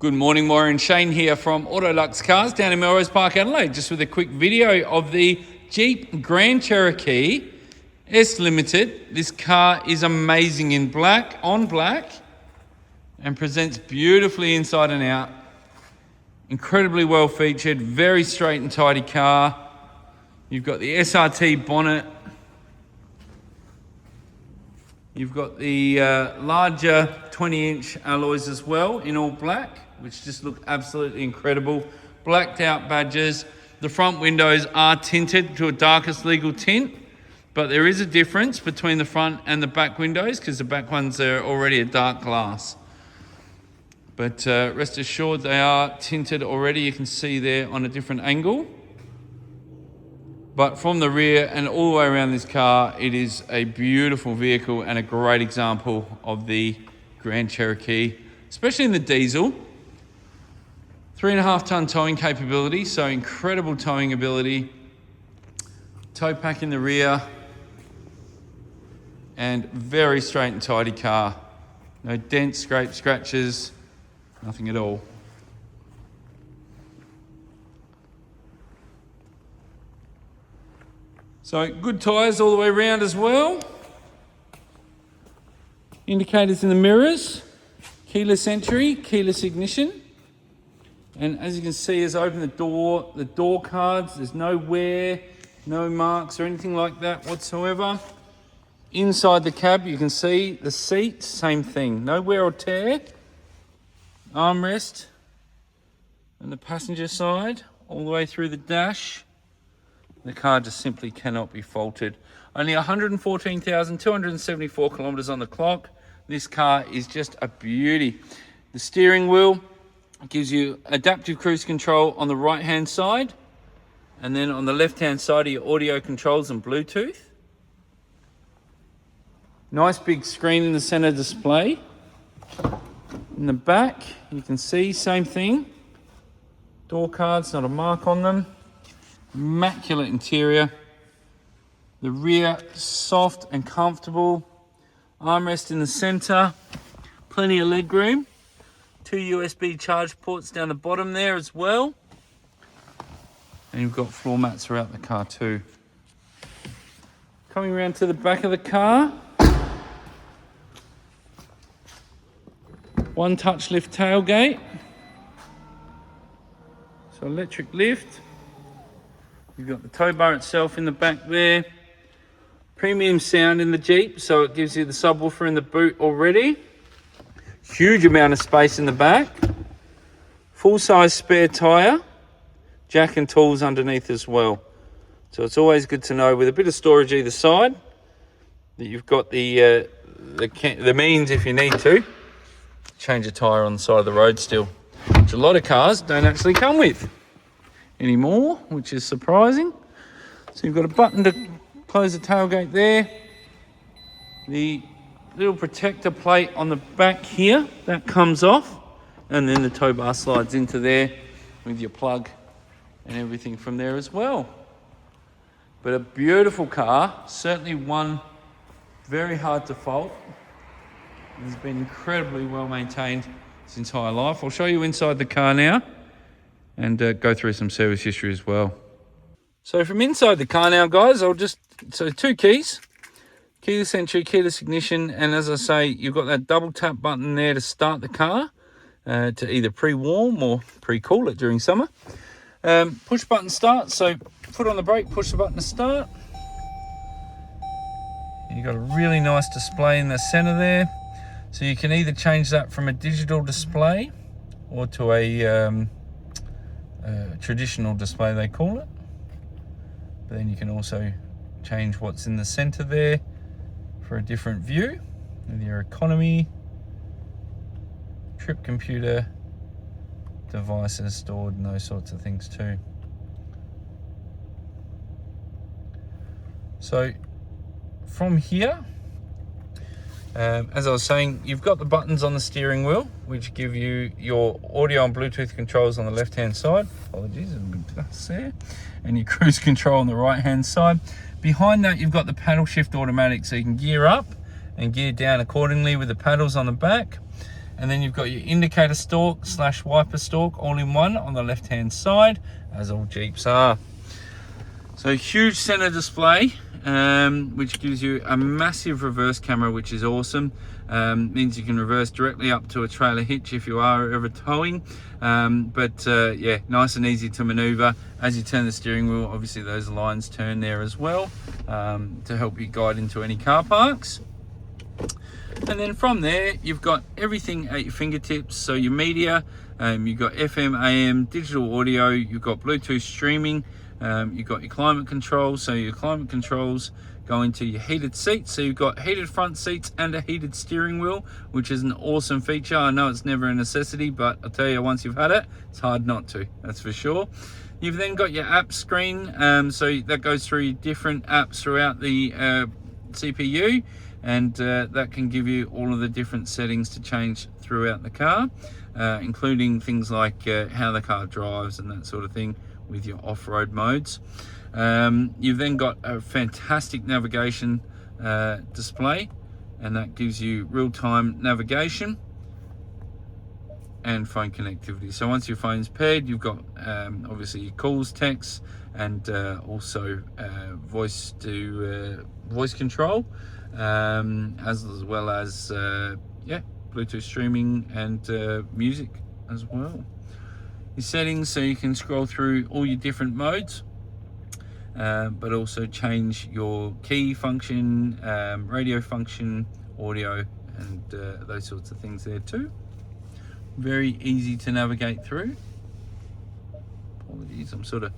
Good morning, Warren. Shane here from Autoluxe Cars down in Melrose Park, Adelaide, just with a quick video of the Jeep Grand Cherokee S Limited. This car is amazing in black, on black, and presents beautifully inside and out. Incredibly well featured, very straight and tidy car. You've got the SRT bonnet. You've got the larger 20-inch alloys as well in all black, which just look absolutely incredible. Blacked out badges. The front windows are tinted to a darkest legal tint, but there is a difference between the front and the back windows because the back ones are already a dark glass. But rest assured they are tinted already. You can see there on a different angle. But from the rear and all the way around this car, it is a beautiful vehicle and a great example of the Grand Cherokee, especially in the diesel. 3.5 ton towing capability, so incredible towing ability. Tow pack in the rear, and very straight and tidy car. No dents, scrapes, scratches, nothing at all. So good tyres all the way around as well. Indicators in the mirrors, keyless entry, keyless ignition. And as you can see, as I open the door cards, there's no wear, no marks or anything like that whatsoever. Inside the cab, you can see the seats, same thing, no wear or tear. Armrest and the passenger side, all the way through the dash. The car just simply cannot be faulted. Only 114,274 kilometres on the clock. This car is just a beauty. The steering wheel gives you adaptive cruise control on the right-hand side, and then on the left-hand side are your audio controls and Bluetooth. Nice big screen in the center display. In the back, you can see, same thing. Door cards, not a mark on them. Immaculate interior. The rear, soft and comfortable. Armrest in the center. Plenty of leg room. 2 USB charge ports down the bottom there as well. And you've got floor mats throughout the car too. Coming around to the back of the car. One touch lift tailgate. So electric lift. You've got the tow bar itself in the back there. Premium sound in the Jeep, so it gives you the subwoofer in the boot already. Huge amount of space in the back. Full-size spare tyre. Jack and tools underneath as well. So it's always good to know, with a bit of storage either side, that you've got the means, if you need to, change a tyre on the side of the road still, which a lot of cars don't actually come with anymore, which is surprising. So you've got a button to close the tailgate there. The little protector plate on the back here, that comes off, and then the tow bar slides into there with your plug and everything from there as well. But a beautiful car, certainly one very hard to fault. It's been incredibly well maintained its entire life. I'll show you inside the car now and go through some service history as well. So from inside the car now, guys, so 2 keys, keyless entry, keyless ignition, and as I say, you've got that double tap button there to start the car, to either pre-warm or pre-cool it during summer. Push button start, so foot on the brake, push the button to start. You've got a really nice display in the center there. So you can either change that from a digital display or to a traditional display, they call it. But then you can also change what's in the center there for a different view with your economy, trip computer, devices stored, and those sorts of things too. So from here, as I was saying, you've got the buttons on the steering wheel, which give you your audio and Bluetooth controls on the left-hand side. Apologies, there's a bit dust there. And your cruise control on the right-hand side. Behind that, you've got the paddle shift automatic, so you can gear up and gear down accordingly with the paddles on the back. And then you've got your indicator stalk / wiper stalk all in one on the left hand side, as all Jeeps are. So huge center display, which gives you a massive reverse camera, which is awesome. Means you can reverse directly up to a trailer hitch if you are ever towing. Yeah, nice and easy to maneuver. As you turn the steering wheel, obviously those lines turn there as well, to help you guide into any car parks. And then from there, you've got everything at your fingertips. So your media, you've got FM, AM, digital audio, you've got Bluetooth streaming, you've got your climate control. So your climate controls go into your heated seats. So you've got heated front seats and a heated steering wheel, which is an awesome feature. I know it's never a necessity, but I'll tell you, once you've had it, it's hard not to, that's for sure. You've then got your app screen. So that goes through different apps throughout the CPU. And that can give you all of the different settings to change throughout the car, including things like how the car drives and that sort of thing with your off-road modes. You've then got a fantastic navigation display, and that gives you real-time navigation and phone connectivity. So once your phone's paired, you've got obviously your calls, texts, and also voice control. As well as Bluetooth streaming and music as well. Your settings, so you can scroll through all your different modes, but also change your key function, radio function, audio, and those sorts of things there too. Very easy to navigate through. Apologies, I'm sort of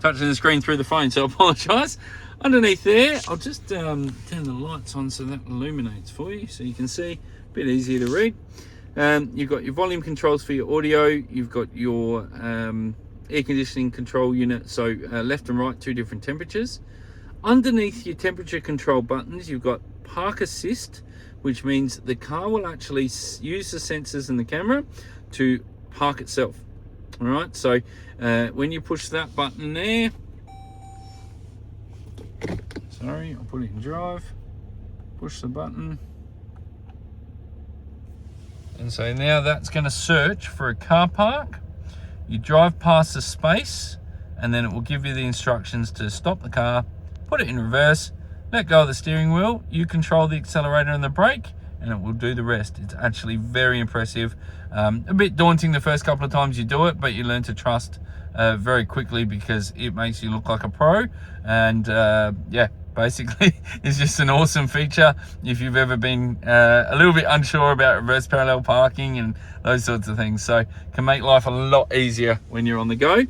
touching the screen through the phone, so I apologise. Underneath there, I'll just turn the lights on so that illuminates for you, so you can see. A bit easier to read. You've got your volume controls for your audio. You've got your air conditioning control unit, so left and right, 2 different temperatures. Underneath your temperature control buttons, you've got park assist, which means the car will actually use the sensors and the camera to park itself. All right, so when you push that button there, sorry, I'll put it in drive, push the button, and so now that's going to search for a car park. You drive past the space, and then it will give you the instructions to stop the car, put it in reverse, let go of the steering wheel, you control the accelerator and the brake, and it will do the rest. It's actually very impressive. A bit daunting the first couple of times you do it, but you learn to trust very quickly because it makes you look like a pro. And yeah, basically it's just an awesome feature if you've ever been a little bit unsure about reverse parallel parking and those sorts of things. So it can make life a lot easier when you're on the go.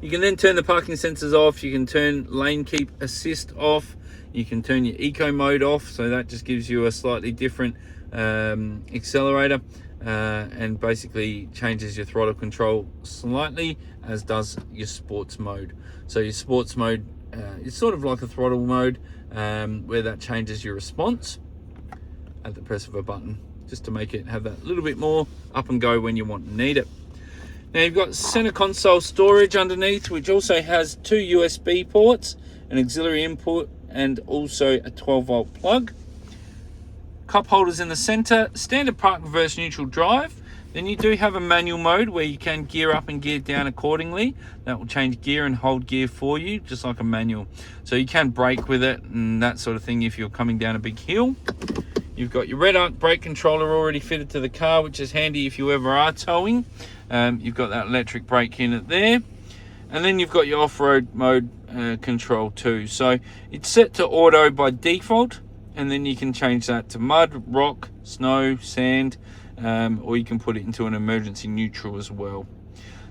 You can then turn the parking sensors off. You can turn lane keep assist off. You can turn your eco mode off, so that just gives you a slightly different accelerator, and basically changes your throttle control slightly, as does your sports mode. So your sports mode is sort of like a throttle mode, where that changes your response at the press of a button, just to make it have that little bit more up and go when you want and need it. Now you've got center console storage underneath, which also has 2 USB ports, an auxiliary input, and also a 12-volt plug. Cup holders in the center, standard park reverse neutral drive. Then you do have a manual mode where you can gear up and gear down accordingly. That will change gear and hold gear for you, just like a manual. So you can brake with it and that sort of thing if you're coming down a big hill. You've got your red arc brake controller already fitted to the car, which is handy if you ever are towing. You've got that electric brake unit there. And then you've got your off-road mode control too. So it's set to auto by default, and then you can change that to mud, rock, snow, sand, or you can put it into an emergency neutral as well.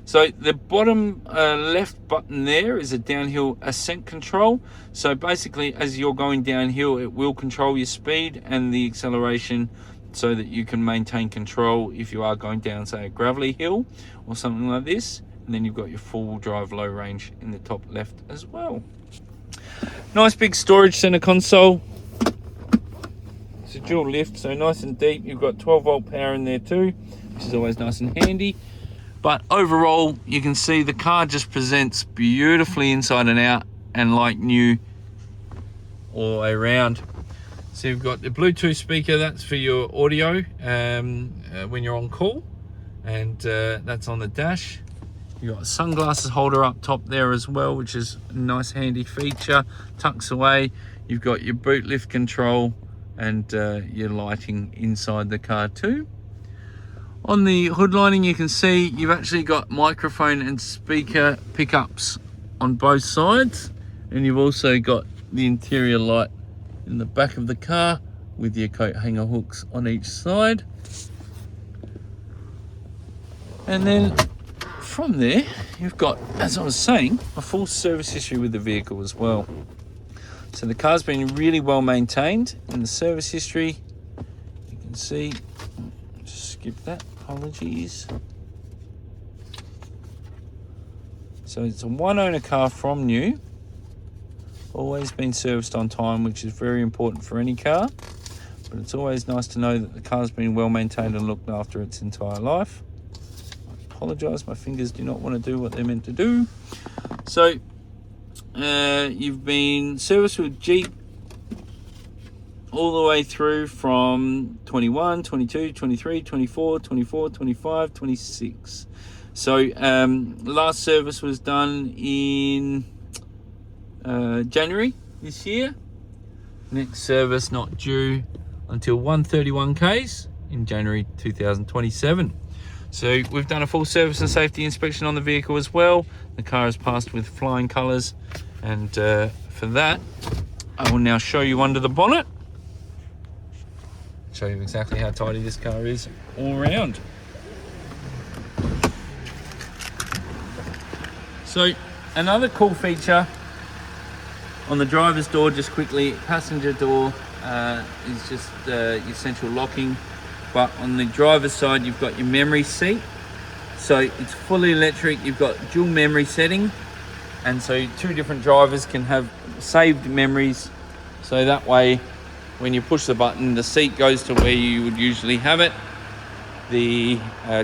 So the bottom left button there is a downhill ascent control. So basically, as you're going downhill, it will control your speed and the acceleration so that you can maintain control if you are going down, say, a gravelly hill or something like this. And then you've got your four-wheel drive low range in the top left as well. Nice big storage center console. It's a dual lift, so nice and deep. You've got 12-volt power in there too, which is always nice and handy. But overall, you can see the car just presents beautifully inside and out and like new all the way around. So you've got the Bluetooth speaker, that's for your audio when you're on call, and that's on the dash. You've got a sunglasses holder up top there as well, which is a nice handy feature, tucks away. You've got your boot lift control and your lighting inside the car too. On the hood lining, you can see you've actually got microphone and speaker pickups on both sides, and you've also got the interior light in the back of the car with your coat hanger hooks on each side. And then from there, you've got, as I was saying, a full service history with the vehicle as well. So the car's been really well maintained in the service history. You can see, just skip that, apologies. So it's a one owner car from new. Always been serviced on time, which is very important for any car. But it's always nice to know that the car's been well maintained and looked after its entire life. I apologise, my fingers do not want to do what they're meant to do. So you've been serviced with Jeep all the way through from 21, 22, 23, 24, 24, 25, 26. So last service was done in January this year. Next service not due until 131Ks in January 2027. So we've done a full service and safety inspection on the vehicle as well. The car is passed with flying colours, and for that I will now show you under the bonnet, show you exactly how tidy this car is all around. So another cool feature on the driver's door, just quickly, passenger door is just your central locking, but on the driver's side you've got your memory seat. So it's fully electric, you've got dual memory setting, and so two different drivers can have saved memories, so that way when you push the button the seat goes to where you would usually have it. The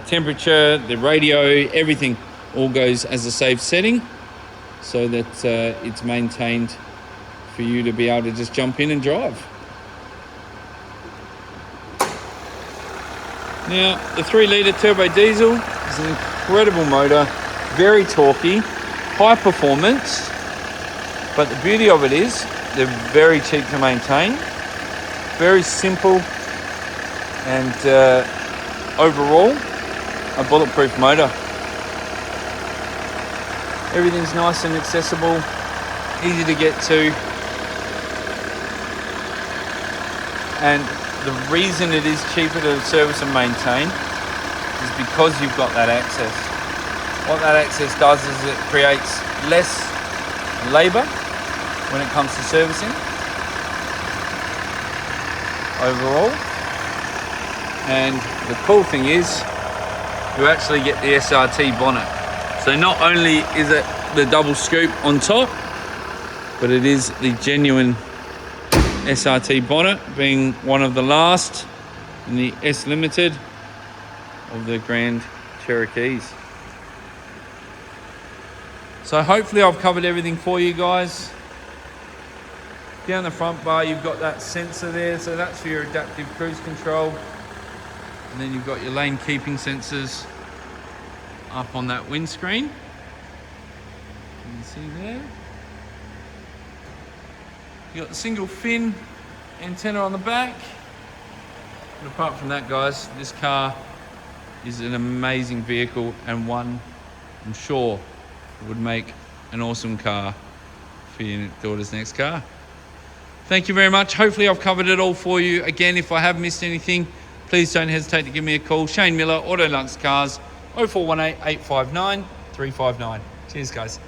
temperature, the radio, everything all goes as a saved setting, so that it's maintained for you to be able to just jump in and drive. Now, the 3-litre turbo diesel is an incredible motor, very torquey, high performance, but the beauty of it is they're very cheap to maintain, very simple, and overall a bulletproof motor. Everything's nice and accessible, easy to get to. And the reason it is cheaper to service and maintain is because you've got that access. What that access does is it creates less labour when it comes to servicing overall. And the cool thing is you actually get the SRT bonnet. So not only is it the double scoop on top, but it is the genuine SRT bonnet, being one of the last in the S Limited of the Grand Cherokees. So hopefully I've covered everything for you guys. Down the front bar you've got that sensor there, so that's for your adaptive cruise control. And then you've got your lane keeping sensors up on that windscreen. You can see there. You got the single fin antenna on the back. And apart from that, guys, this car is an amazing vehicle, and one I'm sure would make an awesome car for your daughter's next car. Thank you very much. Hopefully I've covered it all for you. Again, if I have missed anything, please don't hesitate to give me a call. Shane Miller, Autoluxe Cars, 0418 859 359. Cheers, guys.